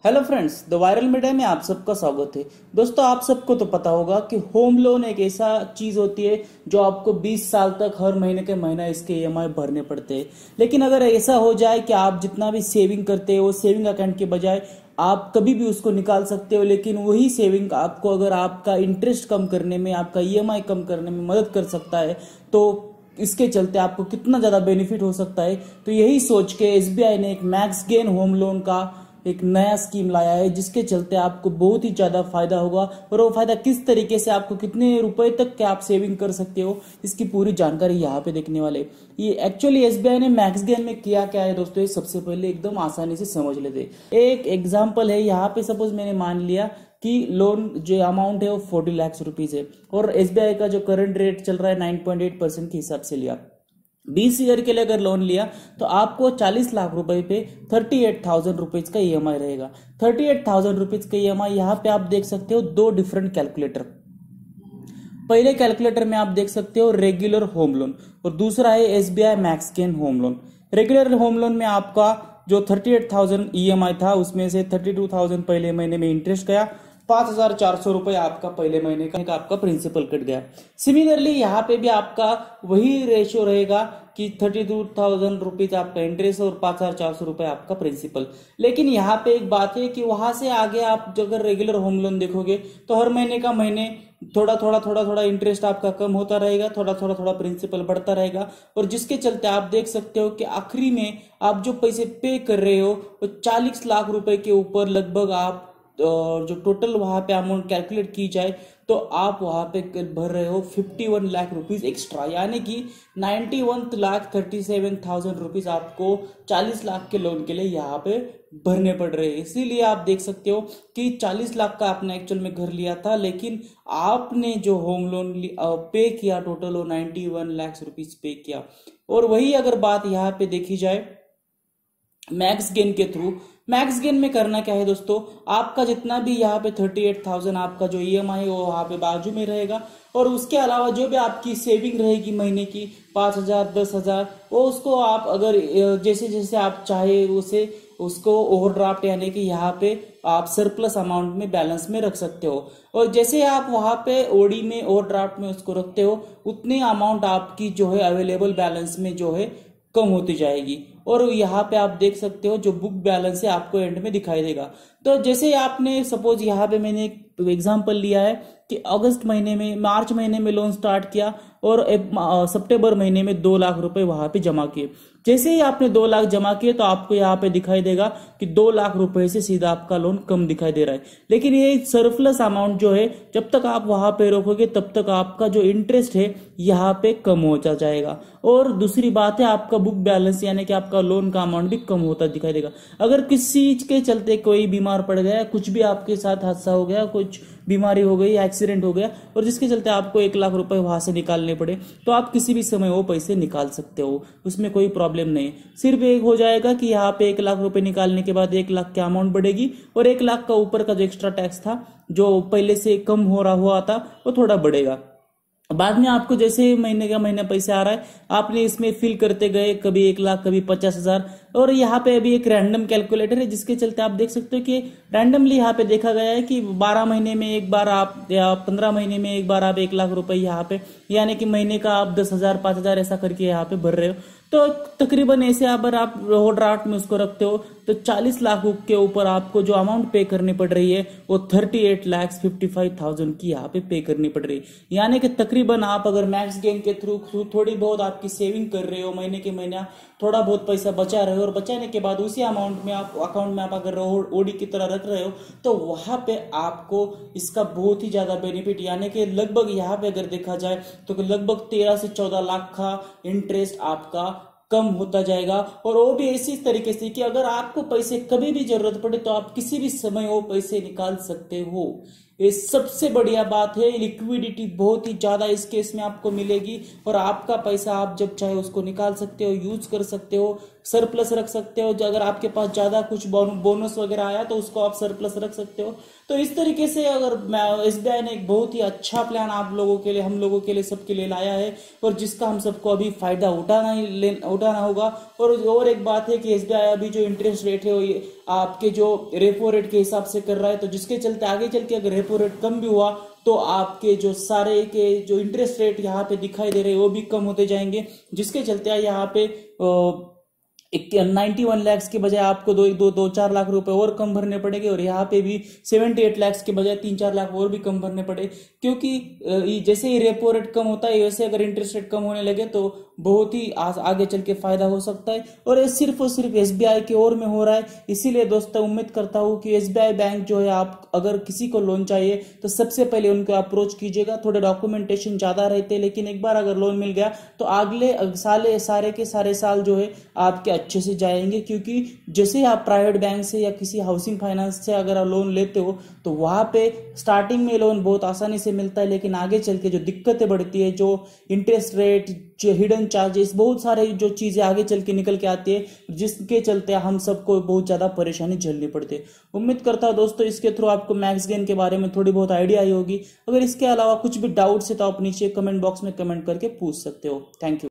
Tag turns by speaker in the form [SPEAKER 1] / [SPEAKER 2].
[SPEAKER 1] Hello friends, the viral media में आप सबका स्वागत है। दोस्तों, आप सबको तो पता होगा कि होम लोन एक ऐसा चीज होती है जो आपको 20 साल तक हर महीने के महीना इसके ईएमआई भरने पड़ते हैं। लेकिन अगर ऐसा हो जाए कि आप जितना भी सेविंग करते हो, सेविंग अकाउंट के बजाय आप कभी भी उसको निकाल सकते हो, लेकिन वही सेविंग आपको अगर आपका इंटरेस्ट कम करने में, आपका ईएमआई कम करने में मदद कर सकता है, तो इसके चलते आपको कितना ज्यादा बेनिफिट हो सकता है। तो यही सोच के एसबीआई ने एक मैक्स गेन होम लोन का एक नया स्कीम लाया है, जिसके चलते आपको बहुत ही ज्यादा फायदा होगा। और वो फायदा किस तरीके से, आपको कितने रुपए तक के आप सेविंग कर सकते हो, इसकी पूरी जानकारी यहाँ पे देखने वाले। ये एक्चुअली एसबीआई ने मैक्स गेन में किया क्या है दोस्तों, ये सबसे पहले एकदम आसानी से समझ लेते। एक एग्जाम्पल है, यहाँ पे सपोज मैंने मान लिया कि लोन जो अमाउंट है वो 40 लाख रुपीज है, और एसबीआई का जो करंट रेट चल रहा है 9.8% के हिसाब से लिया। 20 ईयर के लिए अगर लोन लिया तो आपको 40 लाख रुपए पे 38,000 रुपीज का ईएमआई रहेगा। 38,000 रुपीज का ईएमआई, यहाँ पे आप देख सकते हो दो डिफरेंट कैलकुलेटर। पहले कैलकुलेटर में आप देख सकते हो रेगुलर होम लोन, और दूसरा है SBI max gain home loan. Regular home loan में आपका जो 38,000 ईएमआई था, उसमें से 32,000 पहले महीने में इंटरेस्ट गया, 5,400 रुपए आपका पहले महीने का आपका प्रिंसिपल कट गया। सिमिलरली यहाँ पे भी आपका वही रेशियो रहेगा कि 32,000 रुपीज आपका इंटरेस्ट और 5,400 रुपए आपका प्रिंसिपल। लेकिन यहाँ पे एक बात है कि वहां से आगे आप अगर रेगुलर होम लोन देखोगे तो हर महीने का महीने थोड़ा थोड़ा इंटरेस्ट आपका कम होता रहेगा, थोड़ा थोड़ा प्रिंसिपल बढ़ता रहेगा, और जिसके चलते आप देख सकते हो कि आखिरी में आप जो पैसे पे कर रहे हो वो 40 लाख रुपए के ऊपर लगभग आप, और जो टोटल वहां पे अमाउंट कैलकुलेट की जाए तो आप वहां पे भर रहे हो 51 लाख रुपीज एक्स्ट्रा, यानी कि 91,37,000 रुपीज आपको 40 लाख के लोन के लिए यहाँ पे भरने पड़ रहे हैं। इसीलिए आप देख सकते हो कि 40 लाख का आपने एक्चुअल में घर लिया था, लेकिन आपने जो होम लोन पे किया टोटल वो 91 लाख रुपीज पे किया। और वही अगर बात यहाँ पे देखी जाए मैक्स गेन के थ्रू, मैक्स गेन में करना क्या है दोस्तों, आपका जितना भी यहाँ पे 38,000 आपका जो ईएमआई है वो वहां पे बाजू में रहेगा, और उसके अलावा जो भी आपकी सेविंग रहेगी महीने की 5,000 10,000, वो उसको आप अगर जैसे जैसे आप चाहे उसे उसको ओवरड्राफ्ट यानी कि यहाँ पे आप सरप्लस अमाउंट में बैलेंस में रख सकते हो, और जैसे आप वहां पे ओडी में ओवरड्राफ्ट में उसको रखते हो उतनी अमाउंट आपकी जो है अवेलेबल बैलेंस में जो है कम होती जाएगी। और यहाँ पे आप देख सकते हो जो बुक बैलेंस है आपको एंड में दिखाई देगा। तो जैसे आपने सपोज यहाँ पे मैंने एक एग्जांपल लिया है कि अगस्त महीने में, मार्च महीने में लोन स्टार्ट किया और सितंबर महीने में 2 लाख रुपए वहां पे जमा किए। जैसे ही आपने 2 लाख जमा किए तो आपको यहाँ पे दिखाई देगा कि 2 लाख रुपए से सीधा आपका लोन कम दिखाई दे रहा है। लेकिन ये सरप्लस अमाउंट जो है, जब तक आप वहां पे रोकोगे तब तक आपका जो इंटरेस्ट है यहाँ पे कम होता जाएगा। और दूसरी बात है, आपका बुक बैलेंस यानी कि आपका लोन का अमाउंट भी कम होता दिखाई देगा। अगर किसी चीज के चलते कोई बीमार पड़ गया, कुछ भी आपके साथ हादसा हो गया, कुछ बीमारी हो गई, एक्सीडेंट हो गया, और जिसके चलते आपको 1 लाख रुपए वहां से निकालने पड़े, तो आप किसी भी समय वो पैसे निकाल सकते हो, उसमें कोई प्रॉब्लम नहीं। सिर्फ एक हो जाएगा कि यहाँ पे 1 लाख रुपए निकालने के बाद 1 लाख की अमाउंट बढ़ेगी, और 1 लाख का ऊपर का जो एक्स्ट्रा टैक्स था जो पहले से कम हो रहा हुआ था वो थोड़ा बढ़ेगा। बाद में आपको जैसे महीने का महीना पैसा आ रहा है, आपने इसमें फिल करते गए, कभी 1 लाख कभी 50,000। और यहाँ पे अभी एक रैंडम कैलकुलेटर है, जिसके चलते आप देख सकते हो कि रैंडमली यहाँ पे देखा गया है कि 12 महीने में एक बार आप, या 15 महीने में एक बार आप 1 लाख रुपए यहाँ पे, यानी कि महीने का आप 10,000 5,000 ऐसा करके यहाँ पे भर रहे हो। तो तकरीबन ऐसे अगर आप ओवरड्राफ्ट में उसको रखते हो तो 40 लाख के ऊपर आपको जो अमाउंट पे करनी पड़ रही है वो 38,55,000 की यहाँ पे करनी पड़ रही है। यानी कि तकरीबन आप अगर मैक्स गेन के थ्रू थोड़ी बहुत आपकी सेविंग कर रहे हो, महीने के महीना थोड़ा बहुत पैसा बचा रहे हो, और बचाने के बाद उसी अमाउंट में आप अकाउंट में आप अगर ओडी की तरह रख रहे हो, तो वहां पे आपको इसका बहुत ही ज्यादा बेनिफिट, यानी कि लगभग यहाँ पे अगर देखा जाए तो लगभग 13 से 14 लाख का इंटरेस्ट आपका कम होता जाएगा। और वो भी ऐसी तरीके से कि अगर आपको पैसे कभी भी जरूरत पड़े तो आप किसी भी समय वो पैसे निकाल सकते हो। ये सबसे बढ़िया बात है, लिक्विडिटी बहुत ही ज्यादा इस केस में आपको मिलेगी, और आपका पैसा आप जब चाहे उसको निकाल सकते हो, यूज कर सकते हो, सरप्लस रख सकते हो। अगर आपके पास ज्यादा कुछ बोनस वगैरह आया तो उसको आप सरप्लस रख सकते हो। तो इस तरीके से अगर एसबीआई ने एक बहुत ही अच्छा प्लान आप लोगों के लिए, हम लोगों के लिए, सबके लिए लाया है, और जिसका हम सबको अभी फायदा उठाना होगा। और एक बात है कि एसबीआई अभी जो इंटरेस्ट रेट है वो आपके जो रेपो रेट के हिसाब से कर रहा है, तो जिसके चलते आगे चल के अगर रेपो रेट कम भी हुआ तो आपके जो सारे के जो इंटरेस्ट रेट यहाँ पे दिखाई दे रहे हैं वो भी कम होते जाएंगे, जिसके चलते यहाँ पे 91 लैक्स के बजाय आपको दो 4 लाख रुपए और कम भरने पड़ेंगे, और यहाँ पे भी 78 लैक्स के बजाय 3-4 लाख और भी कम भरने पड़े, क्योंकि जैसे ही रेपो रेट कम होता है वैसे अगर इंटरेस्ट रेट कम होने लगे तो बहुत ही आगे चल के फायदा हो सकता है। और ये सिर्फ और सिर्फ एसबीआई की ओर में हो रहा है। इसीलिए दोस्तों उम्मीद करता हूँ कि एसबीआई बैंक जो है, आप अगर किसी को लोन चाहिए तो सबसे पहले उनको अप्रोच कीजिएगा। थोड़े डॉक्यूमेंटेशन ज्यादा रहते हैं, लेकिन एक बार अगर लोन मिल गया तो अगले सारे के सारे साल जो है आपके अच्छे से जाएंगे, क्योंकि जैसे आप प्राइवेट बैंक से या किसी हाउसिंग फाइनेंस से अगर आप लोन लेते हो तो वहां पे स्टार्टिंग में लोन बहुत आसानी से मिलता है, लेकिन आगे चल के जो दिक्कतें बढ़ती है, जो इंटरेस्ट रेट, जो हिडन चार्जेस, बहुत सारे जो चीजें आगे चल के निकल के आती है, जिसके चलते हम सबको बहुत ज्यादा परेशानी झेलनी पड़ती है। उम्मीद करता हूं दोस्तों इसके थ्रू आपको मैक्स गेन के बारे में थोड़ी बहुत आइडिया आई होगी। अगर इसके अलावा कुछ भी डाउट्स है तो आप नीचे कमेंट बॉक्स में कमेंट करके पूछ सकते हो। Thank you.